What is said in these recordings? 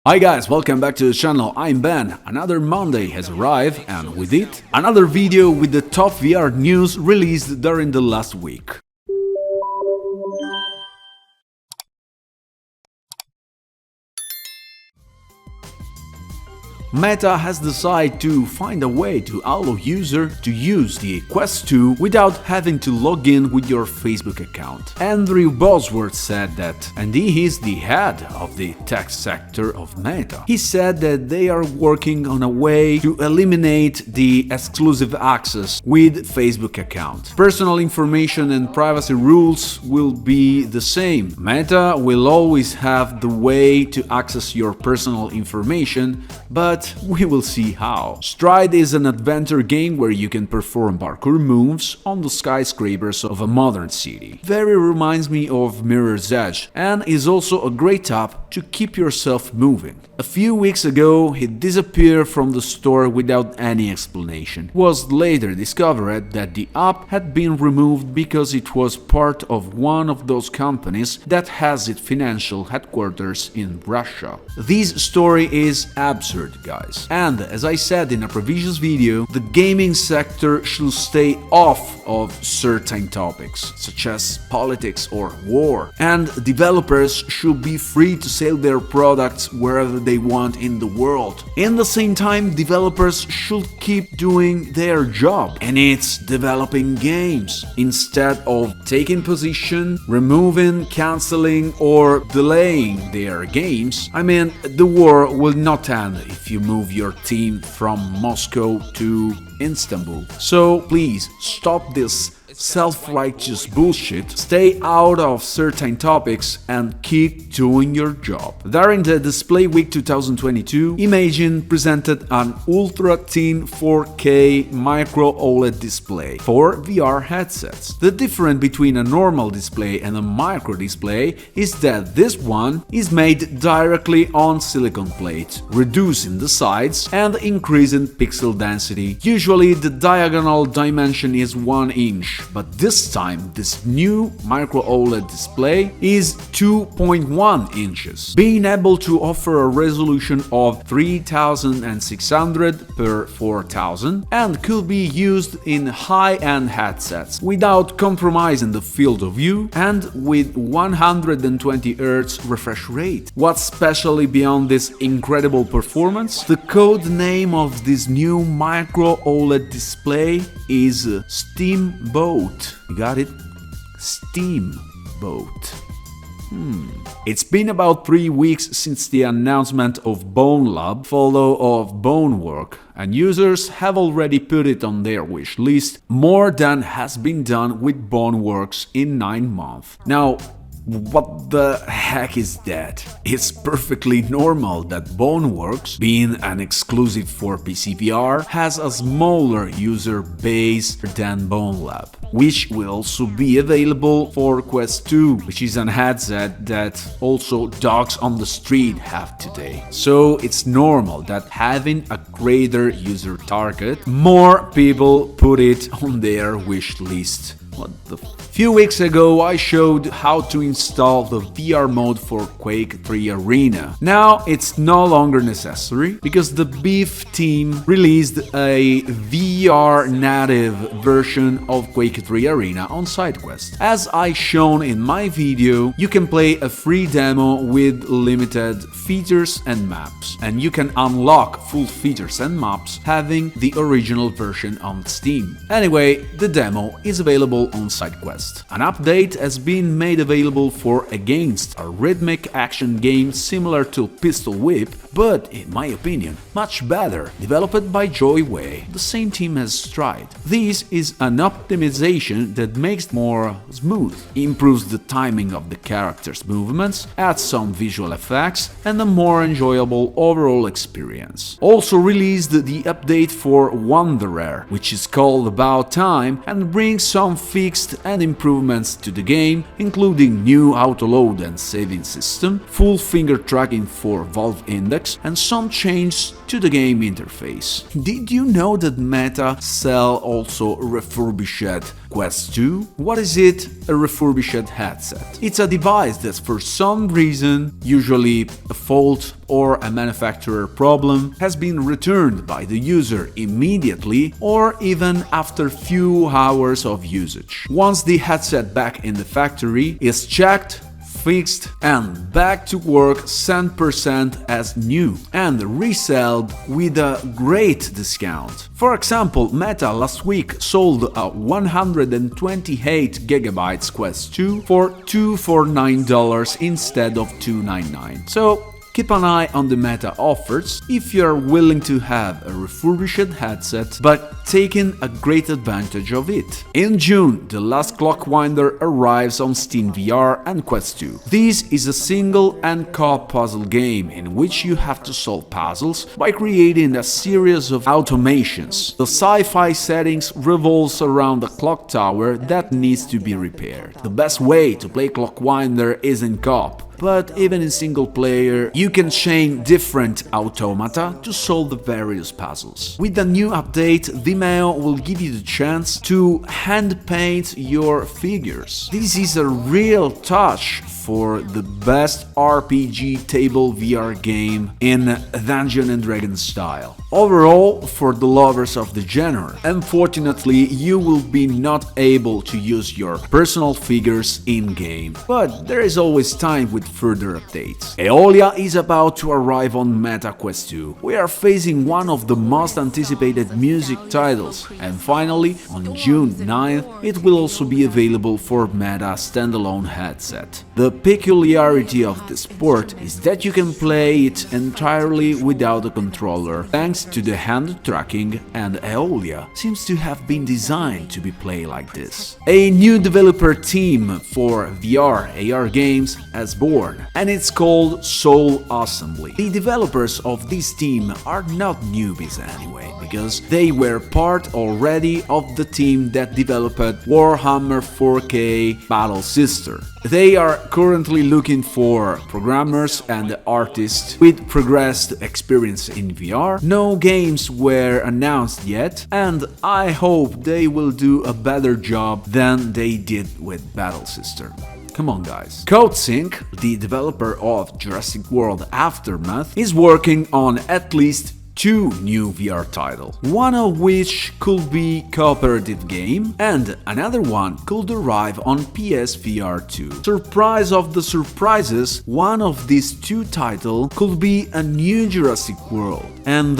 Hi guys, welcome back to the channel, I'm Ben. Another Monday has arrived and with it, another video with the top VR news released during the last week. Meta has decided to find a way to allow users to use the Quest 2 without having to log in with your Facebook account. Andrew Bosworth said that, and he is the head of the tech sector of Meta. He said that they are working on a way to eliminate the exclusive access with Facebook account. Personal information and privacy rules will be the same. Meta will always have the way to access your personal information, but we will see how. Stride is an adventure game where you can perform parkour moves on the skyscrapers of a modern city. Very reminds me of Mirror's Edge and is also a great app to keep yourself moving. A few weeks ago, it disappeared from the store without any explanation. It was later discovered that the app had been removed because it was part of one of those companies that has its financial headquarters in Russia. This story is absurd, guys. And as I said in a previous video, the gaming sector should stay off of certain topics, such as politics or war. And developers should be free to sell their products wherever they want in the world. In the same time, developers should keep doing their job, and it's developing games, instead of taking position, removing, cancelling or delaying their games. I mean, the war will not end if you move your team from Moscow to Istanbul. So please stop this self-righteous bullshit, stay out of certain topics and keep doing your job. During the Display Week 2022, Imagine presented an Ultrathin 4K microOLED display for VR headsets. The difference between a normal display and a micro display is that this one is made directly on silicon plate, reducing the size and increasing pixel density. Usually the diagonal dimension is 1 inch, but this time this new microOLED display is 2.1 inches, being able to offer a resolution of 3600 per 4000 and could be used in high-end headsets without compromising the field of view and with 120 Hz refresh rate. What's specially beyond this incredible performance? The code name of this new microOLED display is Steamboat. You got it? Steamboat. It's been about 3 weeks since the announcement of Bone Lab, follow of Bonework, and users have already put it on their wish list, more than has been done with Boneworks in 9 months. Now, what the heck is that? It's perfectly normal that Boneworks, being an exclusive for PC VR, has a smaller user base than BoneLab, which will also be available for Quest 2, which is an headset that also dogs on the street have today. So it's normal that having a greater user target, more people put it on their wish list. What the Few weeks ago I showed how to install the VR mode for Quake 3 Arena. Now it's no longer necessary because the Beef team released a VR native version of Quake 3 Arena on SideQuest. As I shown in my video, you can play a free demo with limited features and maps, and you can unlock full features and maps having the original version on Steam. Anyway, the demo is available on SideQuest. An update has been made available for Against, a rhythmic action game similar to Pistol Whip, but in my opinion, much better, developed by Joyway, the same team as Stride. This is an optimization that makes it more smooth, improves the timing of the characters' movements, adds some visual effects, and a more enjoyable overall experience. Also released the update for Wanderer, which is called About Time and brings some fixed and improvements to the game, including new auto-load and saving system, full finger tracking for Valve Index, and some changes to the game interface. Did you know that Meta sell also Refurbished Quest 2? What is it? A refurbished headset. It's a device that for some reason, usually a fault or a manufacturer problem, has been returned by the user immediately or even after few hours of usage. Once the headset back in the factory is checked, fixed and back to work 100% as new and resold with a great discount. For example, Meta last week sold a 128GB Quest 2 for $249 instead of $299. So keep an eye on the Meta offers if you are willing to have a refurbished headset but taking a great advantage of it. In June, The Last Clockwinder arrives on Steam VR and Quest 2. This is a single and co-op puzzle game in which you have to solve puzzles by creating a series of automations. The sci-fi settings revolves around a clock tower that needs to be repaired. The best way to play Clockwinder is in co-op, but even in single player, you can chain different automata to solve the various puzzles. With the new update, Vimeo will give you the chance to hand paint your figures. This is a real touch for the best RPG table VR game in Dungeons & Dragons style. Overall, for the lovers of the genre, unfortunately you will be not able to use your personal figures in-game, but there is always time with further updates. Aeolia is about to arrive on Meta Quest 2. We are facing one of the most anticipated music titles, and finally, on June 9th, it will also be available for Meta standalone headset. The peculiarity of the sport is that you can play it entirely without a controller, thanks to the hand tracking, and Aeolia seems to have been designed to be played like this. A new developer team for VR AR games has born, and it's called Soul Assembly. The developers of this team are not newbies anyway, because they were part already of the team that developed Warhammer 4K Battle Sister. They are currently looking for programmers and artists with progressed experience in VR. No games were announced yet, and I hope they will do a better job than they did with Battle Sister. Come on, guys. CodeSync, the developer of Jurassic World Aftermath, is working on at least two new VR titles, one of which could be cooperative game and another one could arrive on PSVR 2. Surprise of the surprises, one of these two titles could be a new Jurassic World. And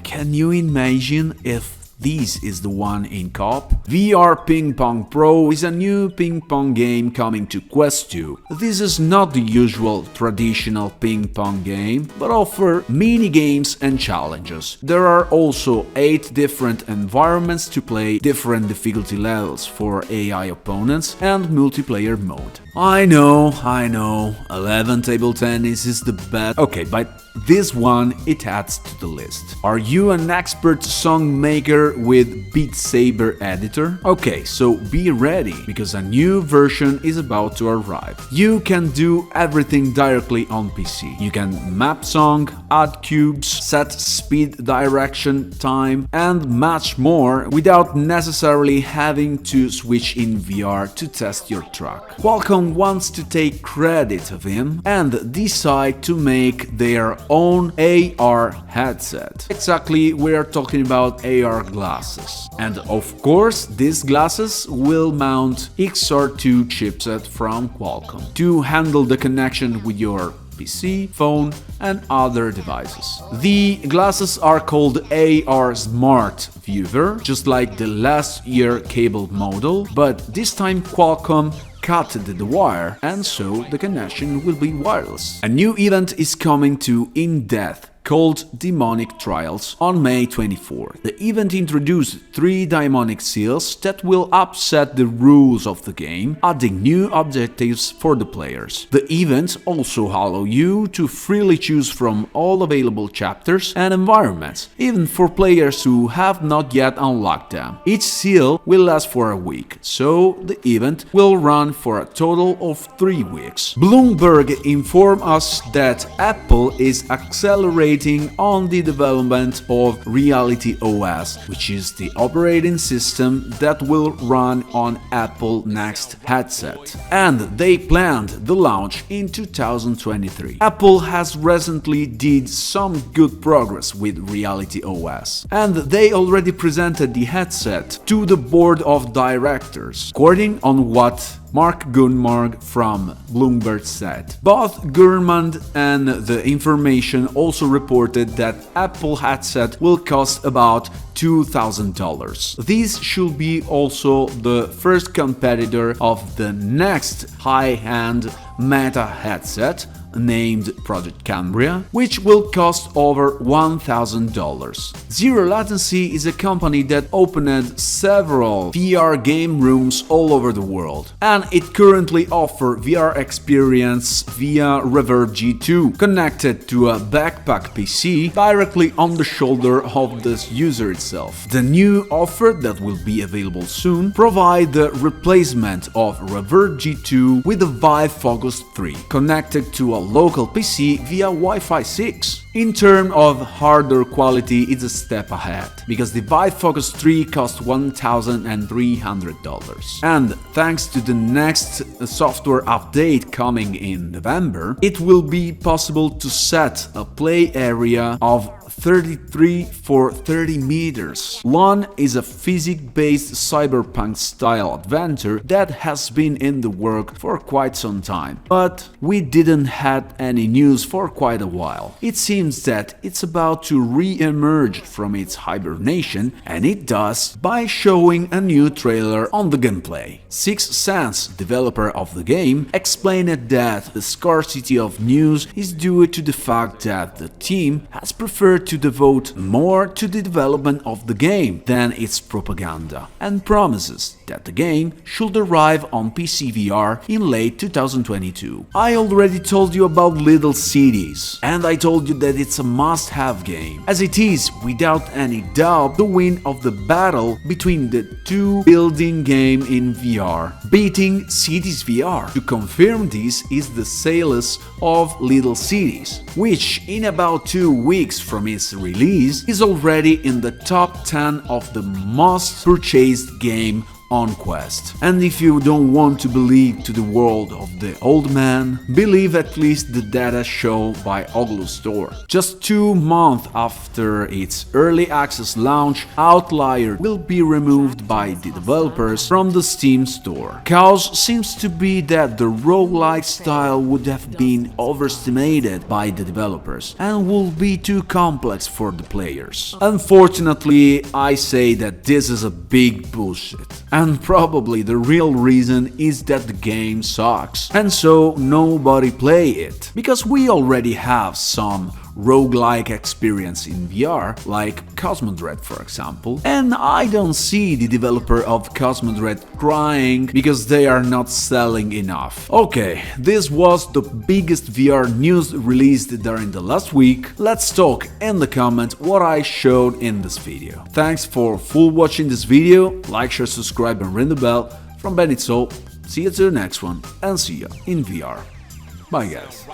can you imagine if this is the one in co-op? VR Ping Pong Pro is a new ping pong game coming to Quest 2. This is not the usual traditional ping pong game, but offer mini-games and challenges. There are also 8 different environments to play, different difficulty levels for AI opponents, and multiplayer mode. I know, 11 table tennis is the best. Okay, but this one it adds to the list. Are you an expert song maker with Beat Saber editor? Okay, so be ready, because a new version is about to arrive. You can do everything directly on PC. You can map song, add cubes, set speed, direction, time, and much more without necessarily having to switch in VR to test your track. Qualcomm wants to take credit of him and decide to make their own AR headset. Exactly, we are talking about AR glasses. And of course, these glasses will mount XR2 chipset from Qualcomm to handle the connection with your PC, phone and other devices. The glasses are called AR Smart Viewer, just like the last year cable model, but this time Qualcomm cut the wire, and so the connection will be wireless. A new event is coming to In-Depth, called Demonic Trials, on May 24. The event introduced 3 demonic seals that will upset the rules of the game, adding new objectives for the players. The event also allows you to freely choose from all available chapters and environments, even for players who have not yet unlocked them. Each seal will last for a week, so the event will run for a total of 3 weeks. Bloomberg informed us that Apple is accelerating collaborating on the development of Reality OS, which is the operating system that will run on Apple next headset. And they planned the launch in 2023. Apple has recently did some good progress with Reality OS, and they already presented the headset to the board of directors, according on what Mark Gurman from Bloomberg said. Both Gurman and the information also reported that Apple headset will cost about $2,000. This should be also the first competitor of the next high-end Meta headset, named Project Cambria, which will cost over $1,000. Zero Latency is a company that opened several VR game rooms all over the world, and it currently offers VR experience via Reverb G2, connected to a backpack PC directly on the shoulder of the user itself. The new offer that will be available soon provides the replacement of Reverb G2 with the Vive Focus 3, connected to a local PC via Wi-Fi 6. In terms of hardware quality, it's a step ahead, because the Vive Focus 3 costs $1,300. And thanks to the next software update coming in November, it will be possible to set a play area of 33 for 30 meters. LON is a physics-based cyberpunk-style adventure that has been in the work for quite some time, but we didn't have any news for quite a while. It seems that it's about to re-emerge from its hibernation, and it does by showing a new trailer on the gameplay. Sixth Sense, developer of the game, explained that the scarcity of news is due to the fact that the team has preferred to devote more to the development of the game than its propaganda, and promises that the game should arrive on PC VR in late 2022. I already told you about Little Cities, and I told you that it's a must-have game, as it is, without any doubt, the win of the battle between the two building game in VR, beating Cities VR. To confirm this is the sales of Little Cities, which in about 2 weeks from its release is already in the top 10 of the most purchased game on Quest. And if you don't want to believe to the world of the old man, believe at least the data shown by Oculus Store. Just 2 months after its early access launch, Outlier will be removed by the developers from the Steam store. Cause seems to be that the roguelike style would have been overestimated by the developers and will be too complex for the players. Unfortunately, I say that this is a big bullshit. And probably the real reason is that the game sucks, and so nobody play it. Because we already have some roguelike experience in VR, like Cosmodread for example, and I don't see the developer of Cosmodread crying because they are not selling enough. Okay, this was the biggest VR news released during the last week. Let's talk in the comments what I showed in this video. Thanks for full watching this video, like, share, subscribe and ring the bell. From Benito, see you to the next one and see ya in VR. Bye guys.